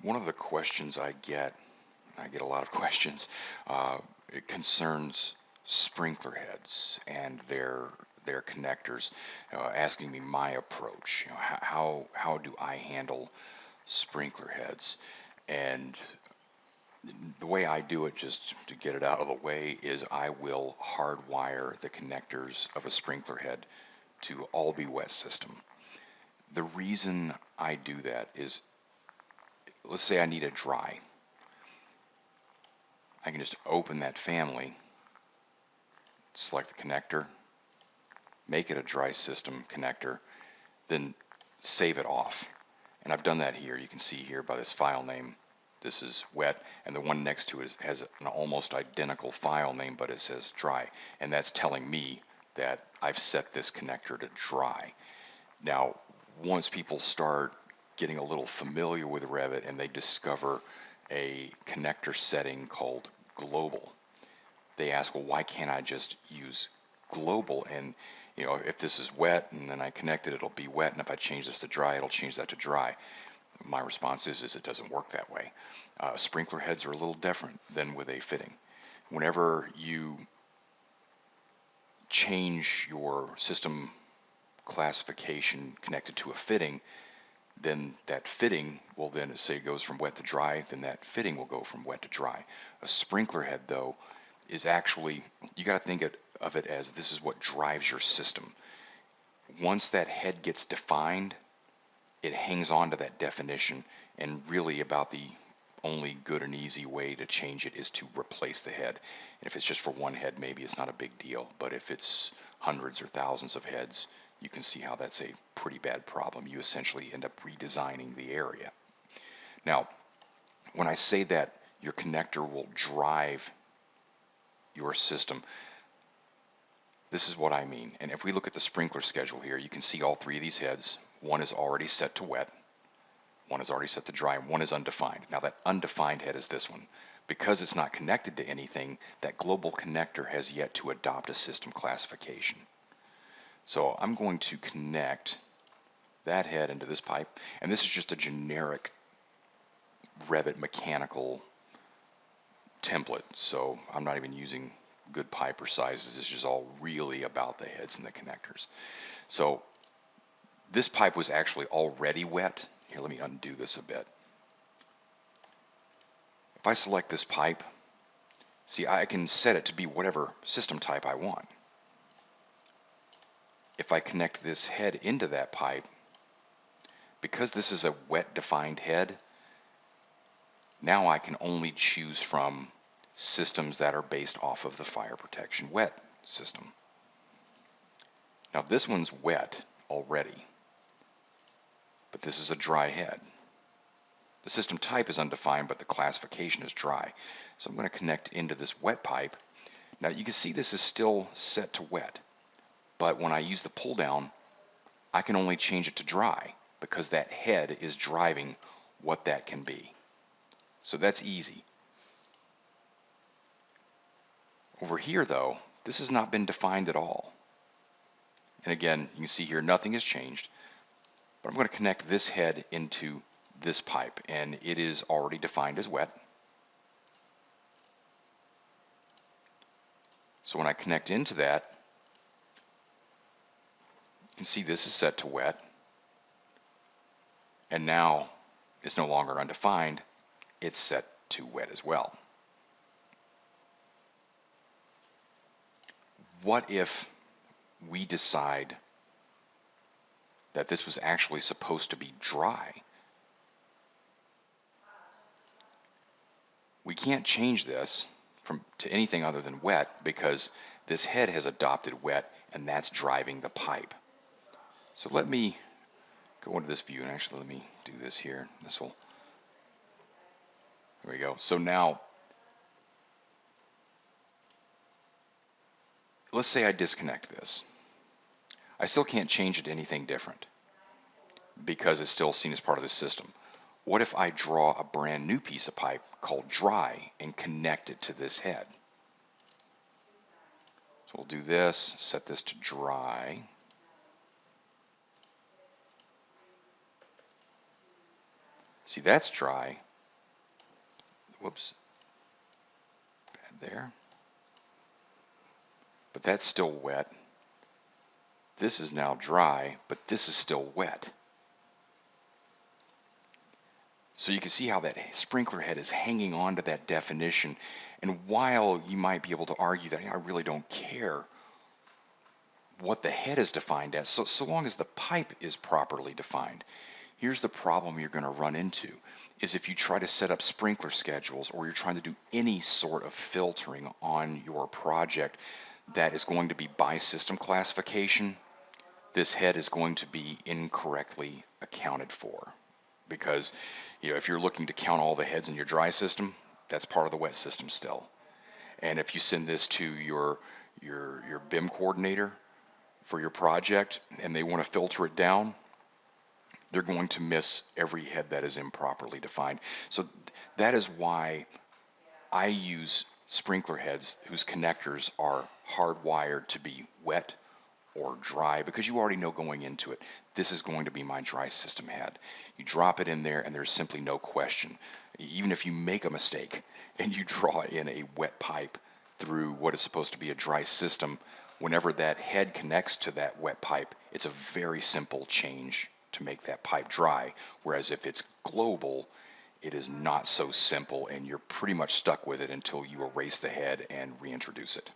One of the questions I get a lot of questions, it concerns sprinkler heads and their connectors, asking me my approach. How do I handle sprinkler heads? And the way I do it, just to get it out of the way, is I will hardwire the connectors of a sprinkler head to all be wet system. The reason I do that is, let's say I need a dry. I can just open that family, select the connector, make it a dry system connector, then save it off. And I've done that here. You can see here by this file name, this is wet, and the one next to it has an almost identical file name, but it says dry. And that's telling me that I've set this connector to dry. Now, once people start getting a little familiar with Revit and they discover a connector setting called global, they ask, well, why can't I just use global? And if this is wet and then I connect it, it'll be wet, and if I change this to dry, it'll change that to dry. My response is it doesn't work that way. Sprinkler heads are a little different than with a fitting. Whenever you change your system classification connected to a fitting, then that fitting will then, say it goes from wet to dry, then that fitting will go from wet to dry. A sprinkler head, though, is actually, you got to think of it as this is what drives your system. Once that head gets defined, it hangs on to that definition, and really about the only good and easy way to change it is to replace the head. And if it's just for one head, maybe it's not a big deal, but if it's hundreds or thousands of heads, you can see how that's a pretty bad problem. You essentially end up redesigning the area. Now, when I say that your connector will drive your system, this is what I mean. And if we look at the sprinkler schedule here, you can see all three of these heads. One is already set to wet, one is already set to dry, and one is undefined. Now that undefined head is this one. Because it's not connected to anything, that global connector has yet to adopt a system classification. So I'm going to connect that head into this pipe, and this is just a generic Revit mechanical template, so I'm not even using good pipe or sizes. This is all really about the heads and the connectors. So this pipe was actually already wet. Here, let me undo this a bit. If I select this pipe, see, I can set it to be whatever system type I want. If I connect this head into that pipe, because this is a wet defined head, now I can only choose from systems that are based off of the fire protection wet system. Now this one's wet already, but this is a dry head. The system type is undefined, but the classification is dry. So I'm going to connect into this wet pipe. Now you can see this is still set to wet, but when I use the pull down, I can only change it to dry because that head is driving what that can be. So that's easy. Over here though, this has not been defined at all. And again, you can see here nothing has changed, but I'm going to connect this head into this pipe, and it is already defined as wet. So when I connect into that, you can see this is set to wet, and now it's no longer undefined, it's set to wet as well. What if we decide that this was actually supposed to be dry? We can't change this to anything other than wet because this head has adopted wet, and that's driving the pipe. So let me go into this view, and actually let me do this here. There we go. So now, let's say I disconnect this. I still can't change it to anything different because it's still seen as part of the system. What if I draw a brand new piece of pipe called dry and connect it to this head? So we'll do this, set this to dry. See, that's dry, whoops, bad there. But that's still wet. This is now dry, but this is still wet. So you can see how that sprinkler head is hanging on to that definition. And while you might be able to argue that, hey, I really don't care what the head is defined as, so long as the pipe is properly defined. Here's the problem you're going to run into is if you try to set up sprinkler schedules or you're trying to do any sort of filtering on your project that is going to be by system classification, this head is going to be incorrectly accounted for. Because if you're looking to count all the heads in your dry system, that's part of the wet system still. And if you send this to your BIM coordinator for your project and they want to filter it down, they're going to miss every head that is improperly defined. So that is why I use sprinkler heads whose connectors are hardwired to be wet or dry, because you already know going into it, this is going to be my dry system head. You drop it in there and there's simply no question. Even if you make a mistake and you draw in a wet pipe through what is supposed to be a dry system, whenever that head connects to that wet pipe, it's a very simple change to make that pipe dry. Whereas if it's global, it is not so simple and you're pretty much stuck with it until you erase the head and reintroduce it.